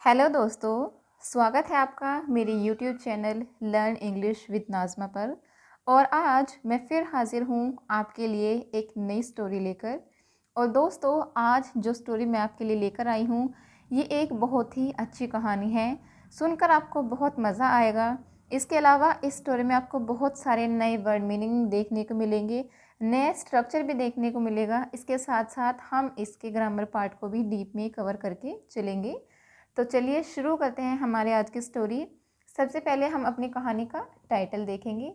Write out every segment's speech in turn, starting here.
Hello दोस्तों, स्वागत है आपका मेरे YouTube channel learn English with Nazma पर। और आज मैं फिर हाज़िर हूँ आपके लिए एक नई स्टोरी लेकर। और दोस्तों, आज जो स्टोरी मैं आपके लिए लेकर आई हूँ ये एक बहुत ही अच्छी कहानी है। सुनकर आपको बहुत मज़ा आएगा। इसके अलावा इस स्टोरी में आपको बहुत सारे नए वर्ड मीनिंग देखने को मिलेंगे, नए स्ट्रक्चर भी देखने को मिलेगा। इसके साथ साथ हम इसके ग्रामर पार्ट को भी डीप में कवर करके चलेंगे। तो चलिए शुरू करते हैं हमारे आज की स्टोरी। सबसे पहले हम अपनी कहानी का टाइटल देखेंगे।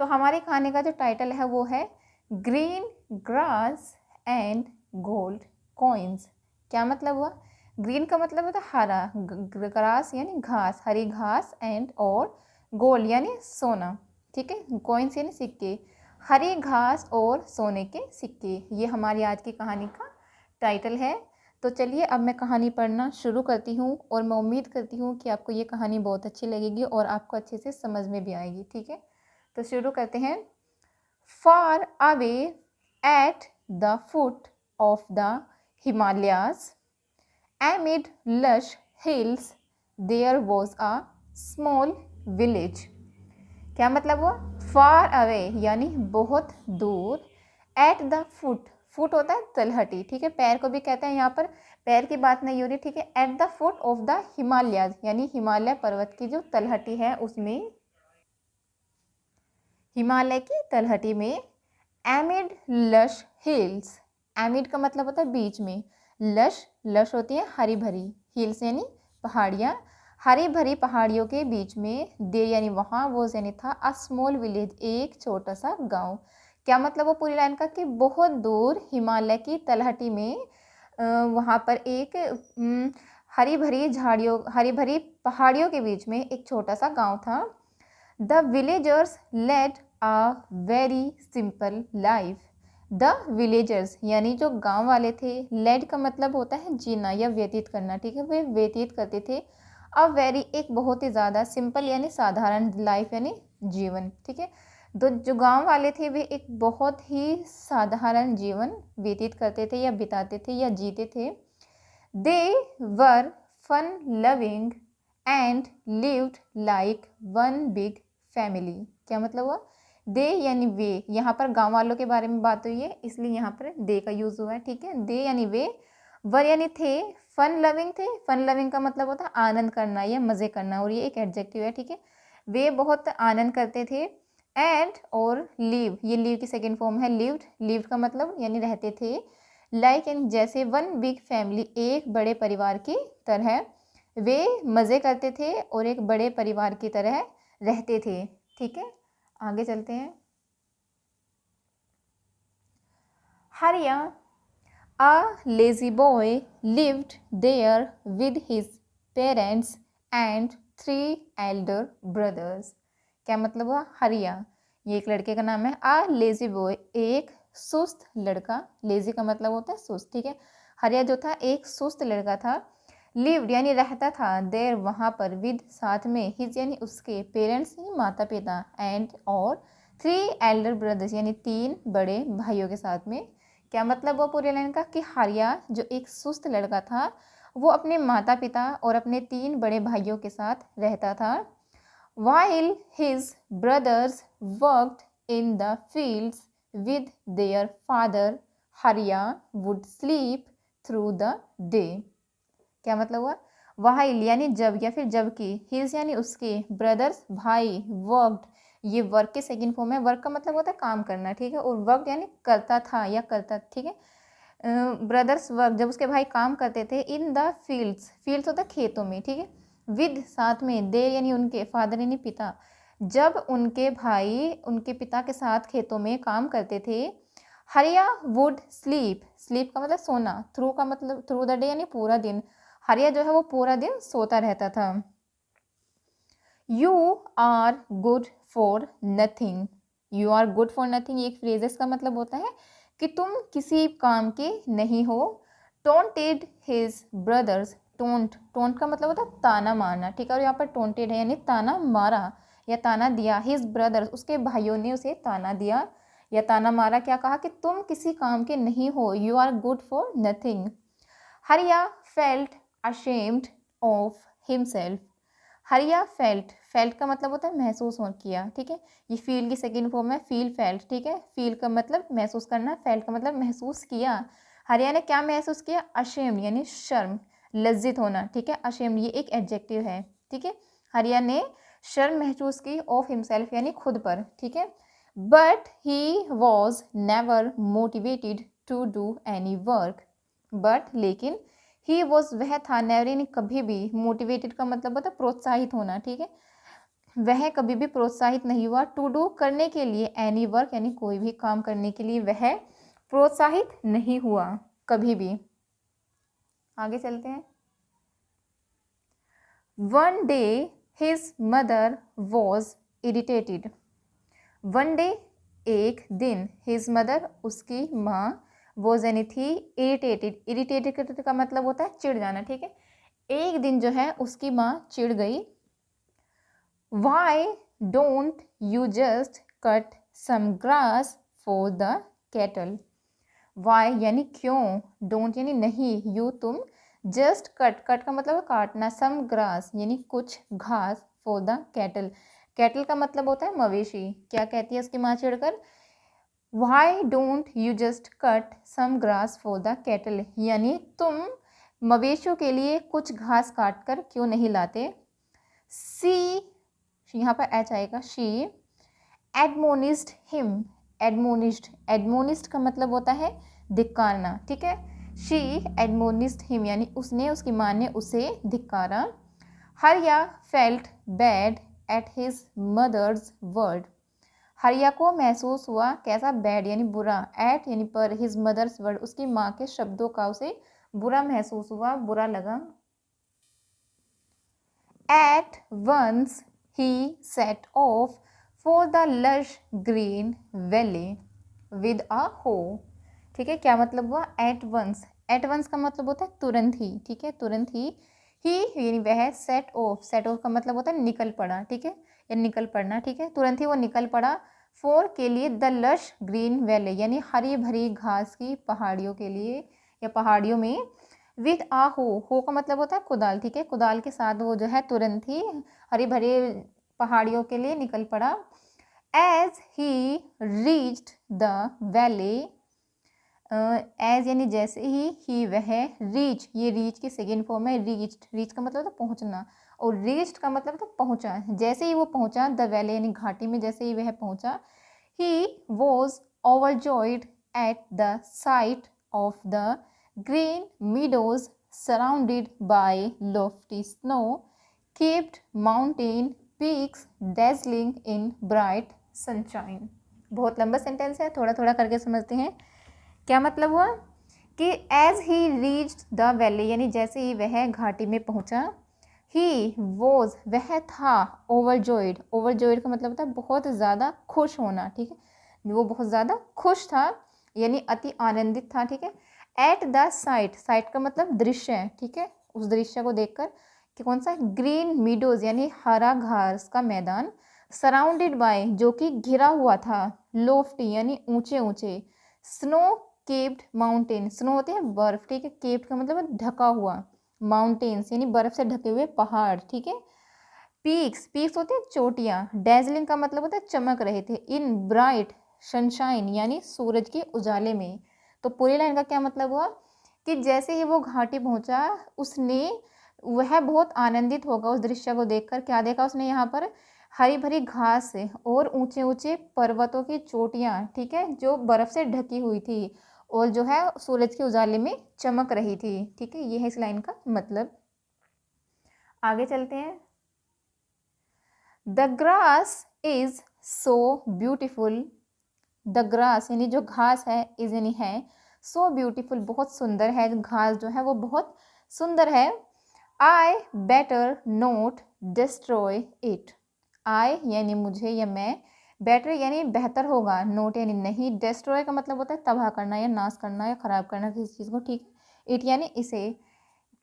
तो हमारी कहानी का जो टाइटल है वो है green grass and gold coins. क्या मतलब हुआ? ग्रीन का मतलब होता है हरा, ग्रास यानी घास, हरी घास, एंड और गोल्ड यानी सोना। ठीक है, कॉइन्स यानी सिक्के, हरी घास और सोने के सिक्के। ये हमारी आज की कहानी का टाइटल है। तो चलिए अब मैं कहानी पढ़ना शुरू करती हूँ और मैं उम्मीद करती हूँ कि आपको ये कहानी बहुत अच्छी लगेगी और आपको अच्छे से समझ में भी आएगी। ठीक है, तो शुरू करते हैं। Far away at the foot of the Himalayas amid lush hills there was a small village। क्या मतलब हुआ? फार अवे यानी बहुत दूर, एट द फुट, फुट होता है तलहटी, ठीक है, पैर को भी कहते हैं, यहाँ पर पैर की बात नहीं हो रही, ठीक है। At the foot of the Himalayas यानी हिमालय पर्वत की जो तलहटी है उसमें, हिमालय की तलहटी में, एमिड लश हिल्स, एमिड का मतलब होता है बीच में, लश, लश होती है हरी भरी, हिल्स यानी पहाड़ियाँ, हरी भरी पहाड़ियों के बीच में, दे यानी वहाँ, वो यानी था, अ स्मॉल विलेज एक छोटा सा गांव। क्या मतलब वो पूरी लाइन का कि बहुत दूर हिमालय की तलहटी में वहाँ पर एक हरी भरी झाड़ियों, हरी भरी पहाड़ियों के बीच में एक छोटा सा गांव था। The villagers led a very simple life. The villagers यानी जो गांव वाले थे, लेड का मतलब होता है जीना या व्यतीत करना, ठीक है, वे व्यतीत करते थे अ वेरी एक बहुत ही ज़्यादा, सिंपल यानी साधारण, लाइफ यानी जीवन, ठीक है। तो जो गांव वाले थे वे एक बहुत ही साधारण जीवन व्यतीत करते थे या बिताते थे या जीते थे। They were fun loving and lived like one big family. क्या मतलब हुआ? दे यानी वे, यहाँ पर गांव वालों के बारे में बात हुई है इसलिए यहाँ पर दे का यूज हुआ है, ठीक है। दे यानी वे, वर यानी थे, फन लविंग थे, फन लविंग का मतलब होता है आनंद करना या मज़े करना, और ये एक एडजेक्टिव है, ठीक है। वे बहुत आनंद करते थे। एंड और लिव, ये लिव की सेकेंड फॉर्म है लिव्ड, लिव का मतलब यानी रहते थे, लाइक एंड जैसे, वन बिग फैमिली एक बड़े परिवार की तरह, वे मज़े करते थे और एक बड़े परिवार की तरह रहते थे, ठीक है। आगे चलते हैं। हरिया, a lazy boy lived there with his parents and 3 elder brothers। क्या मतलब हुआ? हरिया, ये एक लड़के का नाम है। आ लेजी बॉय एक सुस्त लड़का, लेजी का मतलब होता है सुस्त, ठीक है। हरिया जो था एक सुस्त लड़का था। लिव्ड यानी रहता था, देर वहाँ पर, विद साथ में, हिज यानी उसके, पेरेंट्स यानी माता पिता, एंड और 3 एल्डर ब्रदर्स यानी 3 बड़े भाइयों के साथ में। क्या मतलब वो पूरे लाइन का कि हरिया जो एक सुस्त लड़का था वो अपने माता पिता और अपने 3 बड़े भाइयों के साथ रहता था। While his brothers worked in the fields with their father, Hariya would sleep through the day। क्या मतलब हुआ? while यानी जब या फिर जबकि, his यानी उसके, brothers भाई, worked ये वर्क के सेकंड फॉर्म है, वर्क का मतलब होता है काम करना, ठीक है, और वर्क यानी करता था या करता, ठीक है। ब्रदर्स वर्क जब उसके भाई काम करते थे, इन द फील्ड्स, फील्ड्स होता है खेतों में, ठीक है, विद साथ में, देर यानी उनके, फादर यानी पिता, जब उनके भाई उनके पिता के साथ खेतों में काम करते थे। हरिया वुड स्लीप, स्लीप का मतलब सोना, थ्रू का मतलब थ्रू द डे यानी पूरा दिन, हरिया जो है वो पूरा दिन सोता रहता था। You are good for nothing, you are good for nothing एक फ्रेजेस का मतलब होता है कि तुम किसी काम के नहीं हो। टोंटेड हिज ब्रदर्स, टोंट, टोंट का मतलब होता है ताना मारना, ठीक है, और यहाँ पर टोंटेड है यानी ताना मारा या ताना दिया। हिज ब्रदर्स उसके भाइयों ने उसे ताना दिया या ताना मारा, क्या कहा कि तुम किसी काम के नहीं हो, you are good for nothing. Hariya felt ashamed of himself. Hariya felt, felt का मतलब होता है महसूस हो किया, ठीक है। ये फील की सेकेंड फॉर्म है, फील फेल्ट, ठीक है। फील का मतलब महसूस करना, फेल्ट का मतलब महसूस किया। हरिया ने क्या महसूस किया? अशेम्ड यानी शर्म, लज्जित होना, ठीक है। अशेम्ड ये एक एडजेक्टिव है, ठीक है। हरिया ने शर्म महसूस की ऑफ हिमसेल्फ यानी खुद पर, ठीक है। But he was never motivated to do any work. But लेकिन, ही वॉज वह था, नेवर यानी कभी भी, मोटिवेटेड का मतलब होता है प्रोत्साहित होना, ठीक है। वह कभी भी प्रोत्साहित नहीं हुआ, टू डू करने के लिए, एनी वर्क यानी कोई भी काम करने के लिए वह प्रोत्साहित नहीं हुआ कभी भी। आगे चलते हैं। One day his mother was irritated. One day एक दिन, हिज मदर उसकी माँ, वॉज यानी थी, इरिटेटेड, इरिटेटेड का मतलब होता है चिढ़ जाना, ठीक है। एक दिन जो है उसकी माँ चिढ़ गई। Why don't you just cut some grass for the cattle. Why यानी क्यों, डोंट यानी नहीं, यू तुम, जस्ट कट, कट का मतलब है काटना, सम ग्रास यानी कुछ घास, फॉर द कैटल, कैटल का मतलब होता है मवेशी। क्या कहती है उसकी माँ चिढ़कर? Why don't you just cut some grass for the cattle, यानी तुम मवेशियों के लिए कुछ घास काट कर क्यों नहीं लाते। सी, यहाँ पर एच आएगा, शी एडमोनिस्ड हिम, एडमोनिस्ड, एडमोनिस्ड का मतलब होता है धिक्कारना, ठीक है। शी एडमोनिस्ड हिम यानी उसने, उसकी माँ ने उसे धिक्कारा। Hariya felt bad at his mother's word. Hariya को महसूस हुआ कैसा? बैड यानी बुरा, एट यानी पर, हिज मदर्स वर्ड उसकी माँ के शब्दों का उसे बुरा महसूस हुआ, बुरा लगा। At once he set off for the lush green valley with a हो, ठीक है। क्या मतलब हुआ? एट वंस, एट वंस का मतलब होता है तुरंत ही, ठीक है, तुरंत ही। ही यानी वह, सेट ऑफ, सेट ऑफ का मतलब होता है निकल पड़ा, ठीक है, या निकल पड़ना, ठीक है। तुरंत ही वो निकल पड़ा, फॉर के लिए, द लश ग्रीन वैली यानी हरी भरी घास की पहाड़ियों के लिए या पहाड़ियों में, विथ आ हो का मतलब होता है कुदाल, ठीक है। कुदाल के साथ वो जो है तुरंत ही हरी भरी पहाड़ियों के लिए निकल पड़ा। As he reached the valley, as यानी जैसे ही वह, रीच, ये रीच की सेकेंड फॉर्म है, रीच्ड, रीच का मतलब होता पहुंचना, और रीच्ड का मतलब होता पहुंचा, जैसे ही वो पहुंचा, द वैली यानी घाटी में जैसे ही वह पहुंचा। He was overjoyed at the site of the green meadows surrounded by lofty snow-capped mountain peaks dazzling in bright sunshine। बहुत लंबा सेंटेंस है, थोड़ा थोड़ा करके समझते हैं। क्या मतलब हुआ कि as he reached the valley यानी जैसे ही वह घाटी में पहुंचा, ही वॉज वह था, ओवरजॉयड, ओवरजॉयड का मतलब होता है बहुत ज़्यादा खुश होना, ठीक है। वो बहुत ज़्यादा खुश था यानी अति आनंदित था, ठीक है। एट द साइट, साइट का मतलब दृश्य है, ठीक है, उस दृश्य को देखकर, कि कौन सा? ग्रीन मीडोज यानी हरा घास का मैदान, सराउंडेड बाय जो कि घिरा हुआ था, लोफ्टी यानी ऊंचे ऊंचे, स्नो केप्ड माउंटेन, स्नो होते हैं बर्फ, ठीक है, केप्ड का मतलब ढका हुआ, माउंटेन्स यानी बर्फ से ढके हुए पहाड़, ठीक है। पीक्स, पीक्स होते हैं चोटियाँ, डेजलिंग का मतलब होता है चमक रहे थे, इन ब्राइट सनशाइन यानी सूरज के उजाले में। तो पूरी लाइन का क्या मतलब हुआ कि जैसे ही वो घाटी पहुंचा, उसने, वह बहुत आनंदित होगा उस दृश्य को देखकर। क्या देखा उसने? यहाँ पर हरी भरी घास और ऊंचे ऊंचे पर्वतों की चोटियाँ, ठीक है, जो बर्फ से ढकी हुई थी और जो है सूरज के उजाले में चमक रही थी, ठीक है। ये है इस लाइन का मतलब। आगे चलते हैं। The grass is so beautiful, the grass यानी जो घास है, इज यानी है, सो ब्यूटीफुल बहुत सुंदर है, घास जो है वो बहुत सुंदर है। I better not destroy it, I यानी मुझे या मैं, बेटर यानी बेहतर होगा, नोट यानी नहीं, डिस्ट्रॉय का मतलब होता है तबाह करना या नाश करना या खराब करना किसी चीज़ को, ठीक। इट यानी इसे।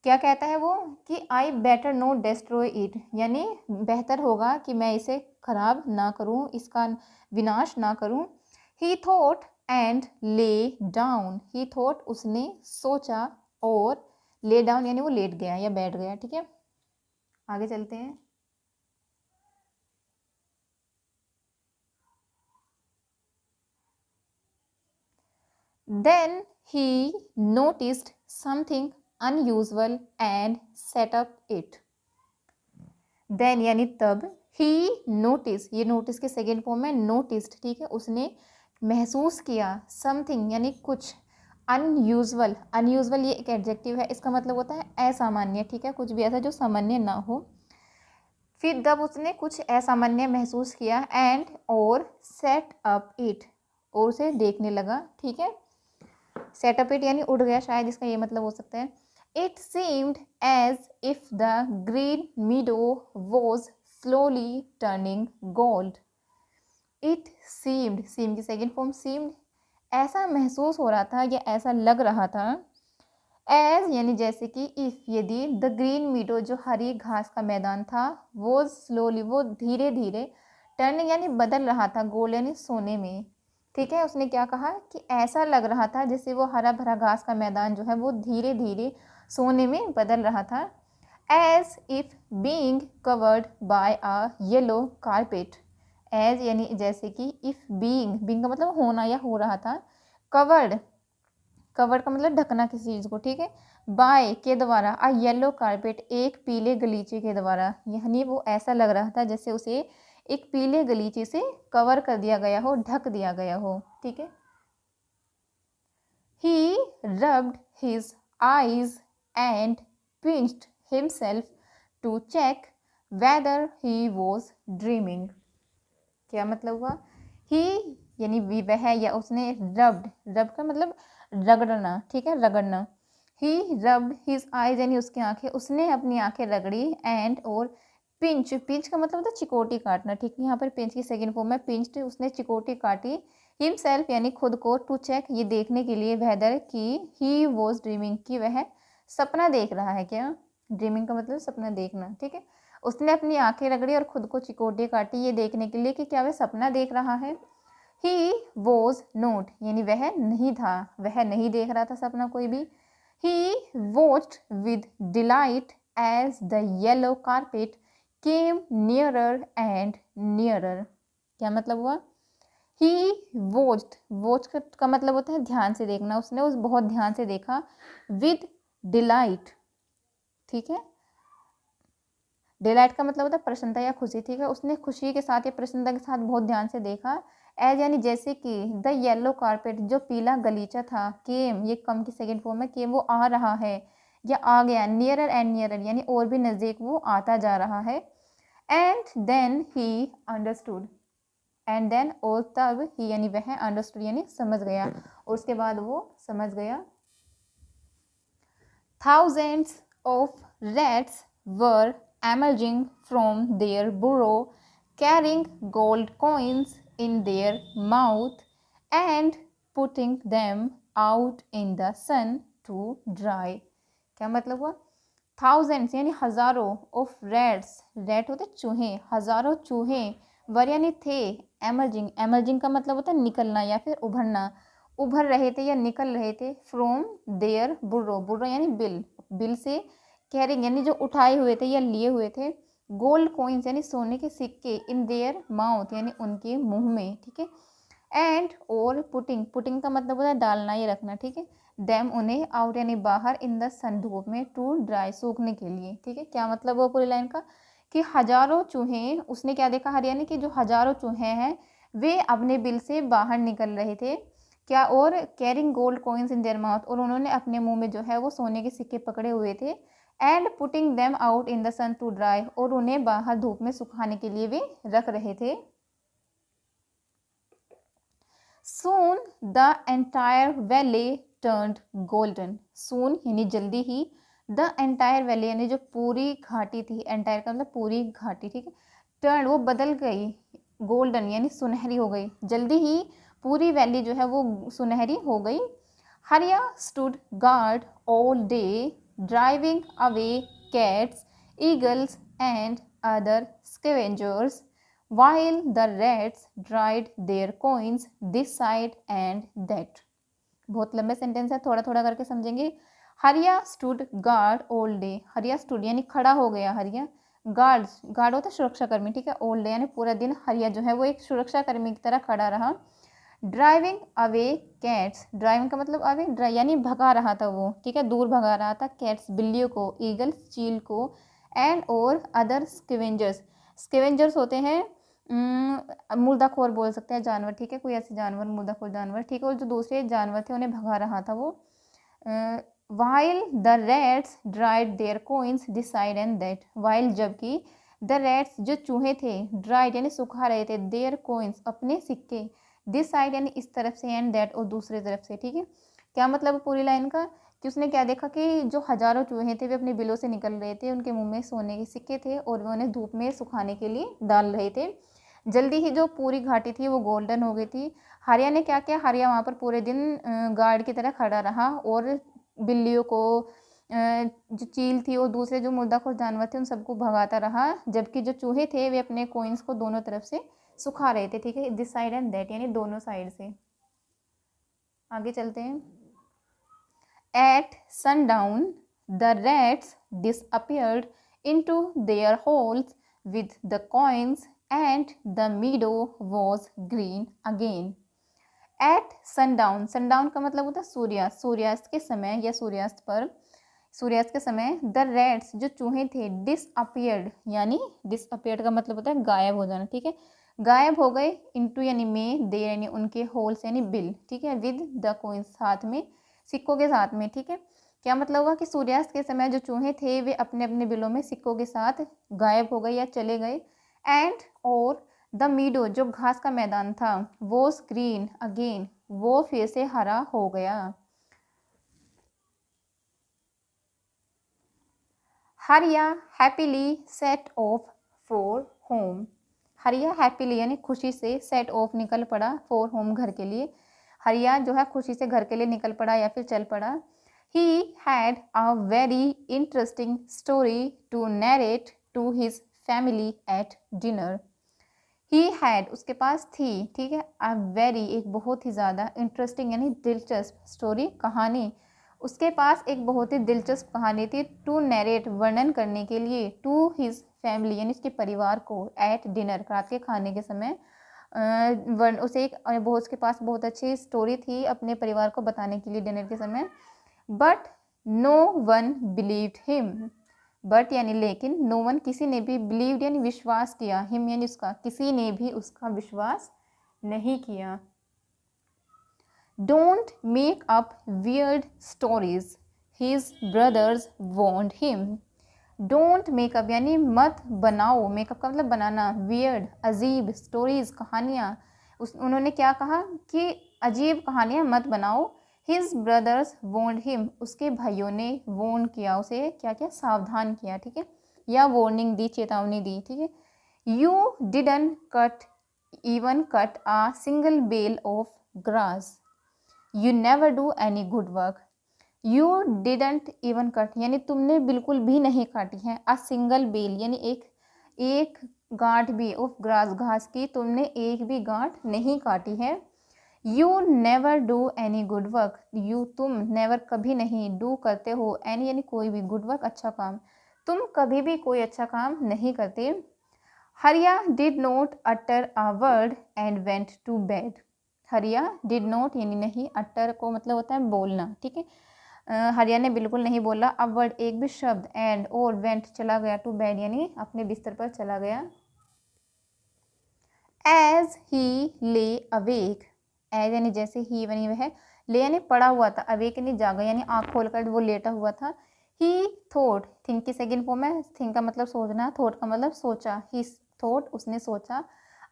क्या कहता है वो कि आई बेटर नोट डिस्ट्रॉय इट यानी बेहतर होगा कि मैं इसे खराब ना करूं, इसका विनाश ना करूं। ही thought and lay down, he thought उसने सोचा, और ले डाउन यानी वो लेट गया या बैठ गया, ठीक है। आगे चलते हैं। Then he noticed something unusual and set up it. Then यानी तब, he noticed, ये notice के सेकेंड फॉर्म में noticed, ठीक है, उसने महसूस किया, something यानी कुछ, unusual, unusual ये एक एडजेक्टिव है, इसका मतलब होता है असामान्य, ठीक है, कुछ भी ऐसा जो सामान्य ना हो। फिर जब उसने कुछ असामान्य महसूस किया एंड और सेट अप इट, और उसे देखने लगा, ठीक है, सेटअप इट यानी उड़ गया, शायद इसका ये मतलब हो सकता है। It seemed as if the green meadow was slowly turning gold. It seemed, seem की सेकेंड फॉर्म सीम्ड, ऐसा महसूस हो रहा था या ऐसा लग रहा था, एज यानी जैसे कि, इफ यदि, द ग्रीन मीडो जो हरी घास का मैदान था, वो स्लोली वो धीरे धीरे, टर्निंग यानी बदल रहा था, गोल्ड यानी सोने में, ठीक है। उसने क्या कहा कि ऐसा लग रहा था जैसे वो हरा भरा घास का मैदान जो है वो धीरे धीरे सोने में बदल रहा था। As if being covered by a yellow carpet, as यानी जैसे कि, इफ बीइंग, बीइंग का मतलब होना या हो रहा था, कवर्ड, कवर्ड का मतलब ढकना किसी चीज़ को, ठीक है, बाय के द्वारा, अ येलो कारपेट एक पीले गलीचे के द्वारा, यानी वो ऐसा लग रहा था जैसे उसे एक पीले गलीचे से कवर कर दिया गया हो, ढक दिया गया हो, ठीक है। He rubbed his eyes and pinched himself to check whether he was dreaming. क्या मतलब हुआ? ही यानी वह या उसने, रब्ड, रब्ड का मतलब रगड़ना, ठीक है, रगड़ना। ही रब्ड हिज आईज यानी उसकी आंखें, उसने अपनी आंखें रगड़ी, एंड और पिंच, पिंच का मतलब होता है चिकोटी काटना, ठीक है, यहाँ पर पिंच की सेकेंड फॉर्म में पिंच्ड, उसने चिकोटी काटी, हिमसेल्फ यानी खुद को, टू चेक ये देखने के लिए, वेदर की, ही वॉज ड्रीमिंग की वह सपना देख रहा है क्या, ड्रीमिंग का मतलब सपना देखना, ठीक है। उसने अपनी आंखें रगड़ी और खुद को चिकोटी काटी ये देखने के लिए कि क्या वह सपना देख रहा है। ही वॉज नोट यानी वह नहीं था, वह नहीं देख रहा था सपना कोई भी। He watched with delight as the yellow carpet came nearer and nearer. क्या मतलब हुआ? ही वॉच्ड, वॉच का मतलब होता है ध्यान से देखना, उसने उस बहुत ध्यान से देखा, विद डिलाइट, ठीक है, डिलाइट का मतलब होता है प्रसन्नता या खुशी, ठीक है, उसने खुशी के साथ या प्रसन्नता के साथ बहुत ध्यान से देखा। एज यानी जैसे कि, द येलो कारपेट जो पीला गलीचा था, केम ये कम की सेकेंड फॉर्म में, केम वो आ रहा है या आ गया, नियरर एंड नियरर यानी और भी नज़दीक वो आता जा रहा है। And then he understood, and then और तब, ही यानी वह, अंडरस्टूड यानी समझ गया, और उसके बाद वो समझ गया। Thousands of rats were emerging from their burrow, carrying gold coins in their mouth and putting them out in the sun to dry. क्या मतलब हुआ? Thousands यानी हजारों, of rats, rat होते चूहे, हजारों चूहे, वर यानी थे, emerging, emerging का मतलब होता है निकलना या फिर उभरना, उभर रहे थे या निकल रहे थे, फ्रॉम देयर बुर्रो, बुर्रो यानी बिल, बिल से, कैरिंग यानी जो उठाए हुए थे या लिए हुए थे, गोल्ड कॉइन्स यानी सोने के सिक्के, इन देयर माउथ यानी उनके मुंह में, ठीक है, एंड और पुटिंग, पुटिंग का मतलब होता है डालना या रखना, ठीक है, देम उन्हें, आउट यानी बाहर, इन द सन धूप में, टू ड्राई सूखने के लिए, ठीक है। क्या मतलब वो पूरी लाइन का कि हजारों चूहे, उसने क्या देखा हरियाणा की जो हजारों चूहे हैं वे अपने बिल से बाहर निकल रहे थे, क्या, और carrying gold coins in their mouth, और उन्होंने अपने मुंह में जो है वो सोने के सिक्के पकड़े हुए थे, and putting them out in the sun to dry, और उन्हें बाहर धूप में सुखाने के लिए वे रख रहे थे। Soon the entire valley turned golden. Soon यानी जल्दी ही, the entire valley यानी जो पूरी घाटी थी, entire का मतलब पूरी घाटी, ठीक है, turned वो बदल गई, गोल्डन यानी सुनहरी हो गई, जल्दी ही पूरी वैली जो है वो सुनहरी हो गई। हरिया stood guard all day, driving away cats, eagles and other scavengers, while the rats dried their coins this side and that. बहुत लंबे सेंटेंस है, थोड़ा थोड़ा करके समझेंगे। हरिया स्टूड गार्ड ऑल डे, हरिया स्टूड यानी खड़ा हो गया हरिया, गार्ड होता है सुरक्षा कर्मी, ठीक है, ऑल डे यानी पूरा दिन हरिया जो है वो एक सुरक्षा कर्मी की तरह खड़ा रहा। ड्राइविंग अवे कैट्स, ड्राइविंग का मतलब अवे यानी भगा रहा था वो, ठीक है, दूर भगा रहा था कैट्स बिल्लियों को, ईगल्स चील को, एंड और अदर स्कैवेंजर्स, स्कैवेंजर्स होते हैं मुर्दाखोर बोल सकते हैं जानवर, ठीक है, कोई ऐसे जानवर मुर्दाखोर जानवर, ठीक है, और जो दूसरे जानवर थे उन्हें भगा रहा था वो। While the rats dried their coins this side and that, while जबकि द रैट्स जो चूहे थे ड्राइड यानी सुखा रहे थे देयर कोइंस अपने सिक्के, दिस साइड यानी इस तरफ से, एंड दैट और दूसरी तरफ से, ठीक है। क्या मतलब पूरी लाइन का कि उसने क्या देखा कि जो हजारों चूहे थे वे अपने बिलों से निकल रहे थे, उनके मुंह में सोने के सिक्के थे और वे उन्हें धूप में सुखाने के लिए डाल रहे थे। जल्दी ही जो पूरी घाटी थी वो गोल्डन हो गई थी। हारिया ने क्या किया, हारिया वहाँ पर पूरे दिन गार्ड की तरह खड़ा रहा और बिल्लियों को, जो चील थी और दूसरे जो मुर्दाखोर जानवर थे उन सबको भगाता रहा, जबकि जो चूहे थे वे अपने कोइंस को दोनों तरफ से सुखा रहे थे, ठीक है, दिस साइड एंड दैट यानी दोनों साइड से। आगे चलते हैं। At sundown the rats disappeared into their holes with the coins and the meadow was green again. At sundown, sundown का मतलब होता है सूर्यास्त, सूर्यास्त के समय या सूर्यास्त पर, सूर्यास्त के समय द रैट्स जो चूहे थे डिसअपियर्ड यानी डिसअपियर्ड का मतलब होता है गायब हो जाना, ठीक है, गायब हो गए, इनटू यानी में, दे यानी उनके, होल्स यानी बिल, ठीक है, विद द कोइंस साथ में, सिक्कों के साथ में, ठीक है। क्या मतलब हुआ कि सूर्यास्त के समय जो चूहे थे वे अपने अपने बिलों में सिक्कों के साथ गायब हो गए या चले गए, एंड और द मीडो जो घास का मैदान था वो ग्रीन अगेन वो फिर से हरा हो गया। हरिया happily set off for home, हरिया हैप्पीली यानी खुशी से, सेट ऑफ निकल पड़ा, फॉर होम घर के लिए, हरिया जो है खुशी से घर के लिए निकल पड़ा या फिर चल पड़ा। He had a very interesting story to narrate to his family at dinner. He had उसके पास थी, ठीक है, अ वेरी एक बहुत ही ज़्यादा, इंटरेस्टिंग यानी दिलचस्प, स्टोरी कहानी, उसके पास एक बहुत ही दिलचस्प कहानी थी, टू नैरेट वर्णन करने के लिए, टू हिज फैमिली यानी उसके परिवार को, एट डिनर रात के खाने के समय, उसे एक बहुत, उसके पास बहुत अच्छी स्टोरी थी अपने परिवार को बताने के लिए डिनर के समय। But no one believed him, but यानी लेकिन, नो वन किसी ने भी, बिलीव्ड यानी विश्वास किया, हिम यानी उसका, किसी ने भी उसका विश्वास नहीं किया। Don't make up weird stories his brothers warned him. Don't make up यानी मत बनाओ, मेकअप का मतलब बनाना, वियर्ड अजीब, स्टोरीज कहानियाँ, उन्होंने क्या कहा कि अजीब कहानियाँ मत बनाओ। हिज ब्रदर्स वॉन्ड हिम उसके भाइयों ने वॉर्न किया, उसे क्या किया, सावधान किया, ठीक है, या वार्निंग दी, चेतावनी दी, ठीक है। You didn't cut even cut a single blade of grass, you never do any good work. You didn't even cut यानी तुमने बिल्कुल भी नहीं काटी है, अ सिंगल बेल यानी एक गांठ भी, ऑफ ग्रास घास की तुमने एक भी गांठ नहीं काटी है। You never do any good work, you तुम, नेवर कभी नहीं, डू करते हो, एनी यानी कोई भी, गुड वर्क अच्छा काम, तुम कभी भी कोई अच्छा काम नहीं करते। Hariya did not utter a word and went to bed. Hariya did not यानी नहीं, अटर को मतलब होता है बोलना, ठीक है, हरिया ने बिल्कुल नहीं बोला, अब वर्ड एक भी शब्द, एंड और वेंट चला गया, टू बेड यानी अपने बिस्तर पर चला गया। एज ही ले अवेक, एज यानी जैसे ही बनी वह, ले यानी पड़ा हुआ था, अवेक यानी जागा यानी आँख खोलकर वो लेटा हुआ था। ही थॉट, थिंक की सेकेंड फॉर्म है, थिंक का मतलब सोचना, थॉट का मतलब सोचा, ही थॉट उसने सोचा।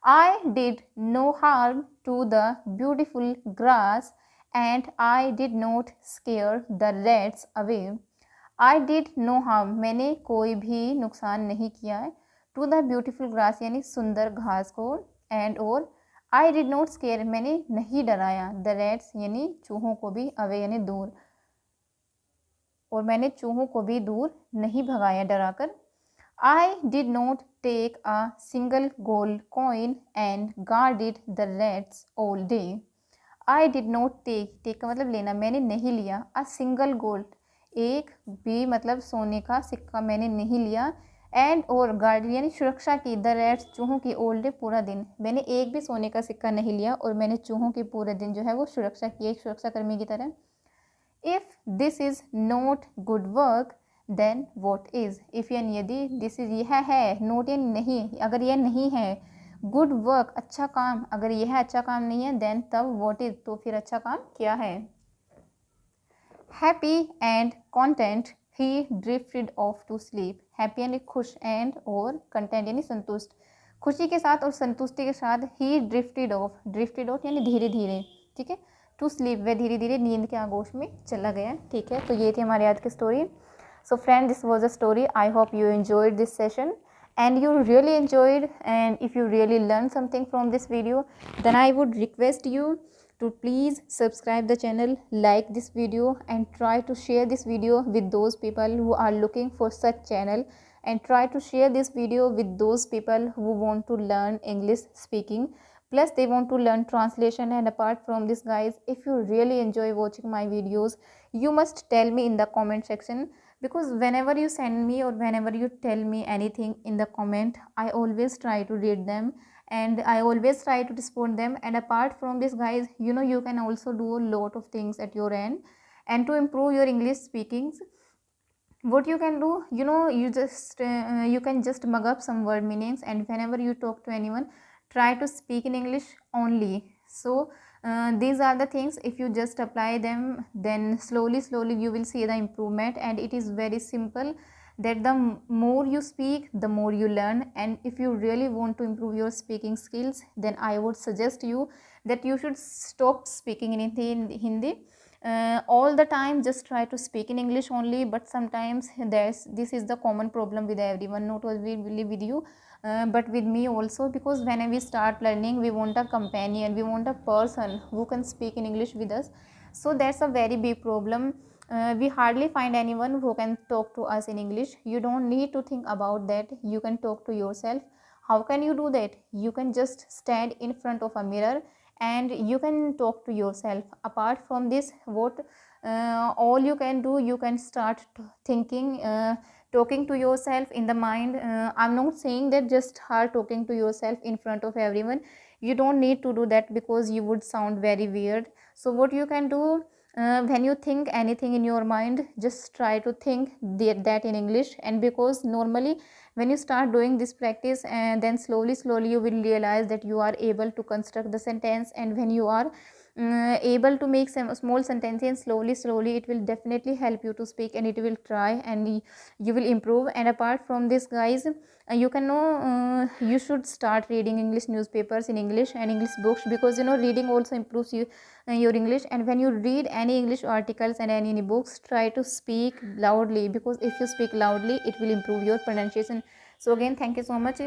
I did no harm to the beautiful grass and I did not scare the rats away. I did no harm मैंने कोई भी नुकसान नहीं किया है, to the beautiful grass यानी सुंदर घास को, and और I did not scare मैंने नहीं डराया, the rats यानी चूहों को भी, away यानी दूर, और मैंने चूहों को भी दूर नहीं भगाया डराकर। I did not take a single gold coin and guarded the rats all day. I did not take, take का मतलब लेना, मैंने नहीं लिया, अ सिंगल गोल्ड एक भी मतलब सोने का सिक्का मैंने नहीं लिया, एंड और गार्ड यानी सुरक्षा की, द रैट्स चूहों की, ऑल डे पूरा दिन। मैंने एक भी सोने का सिक्का नहीं लिया और मैंने चूहों की पूरे दिन जो है वो सुरक्षा की, एक सुरक्षा कर्मी की तरह। If this is not good work then what is. If यानी यदि, दिस इज यह है, नोट यानी नहीं, अगर यह नहीं है, गुड वर्क अच्छा काम, अगर यह अच्छा काम नहीं है, देन तब वॉट इज, तो फिर अच्छा काम क्या है। Happy and content he drifted off to sleep. Happy यानी खुश, एंड और कंटेंट यानी संतुष्ट, खुशी के साथ और संतुष्टि के साथ। ही ड्रिफ्टेड ऑफ यानी धीरे धीरे, ठीक है, टू स्लीप वह धीरे धीरे नींद के आगोश में चला गया, ठीक है। तो ये थी हमारी आज की story. So friend, this was a story. I hope you enjoyed this session and you really enjoyed, and if you really learned something from this video, then I would request you to please subscribe the channel, like this video, and try to share this video with those people who are looking for such channel, and try to share this video with those people who want to learn English speaking, plus they want to learn translation. And apart from this guys, if you really enjoy watching my videos, you must tell me in the comment section, because whenever you send me or whenever you tell me anything in the comment, I always try to read them and I always try to respond them. And apart from this guys, you know, you can also do a lot of things at your end, and to improve your English speakings, what you can do, you know, you can just mug up some word meanings, and whenever you talk to anyone, try to speak in English only. So these are the things, if you just apply them, then slowly you will see the improvement. And it is very simple, that the more you speak, the more you learn. And if you really want to improve your speaking skills, then I would suggest you that you should stop speaking in Hindi. All the time just try to speak in English only. But sometimes this is the common problem with everyone, not only with you, but with me also, because when we start learning, we want a companion, we want a person who can speak in English with us. So that's a very big problem. We hardly find anyone who can talk to us in English. You don't need to think about that, you can talk to yourself. How can you do that? You can just stand in front of a mirror and you can talk to yourself. Apart from this, what all you can do, you can start thinking, talking to yourself in the mind. I'm not saying that just start talking to yourself in front of everyone. You don't need to do that, because you would sound very weird. So what you can do, when you think anything in your mind, just try to think that in English. And because normally when you start doing this practice, and then slowly you will realize that you are able to construct the sentence. And when you are able to make some small sentences, slowly it will definitely help you to speak, and it will try, and you will improve. And apart from this guys, you can know, you should start reading English newspapers in English and English books, because you know, reading also improves your English. And when you read any English articles and any books, try to speak loudly, because if you speak loudly, it will improve your pronunciation. So again, thank you so much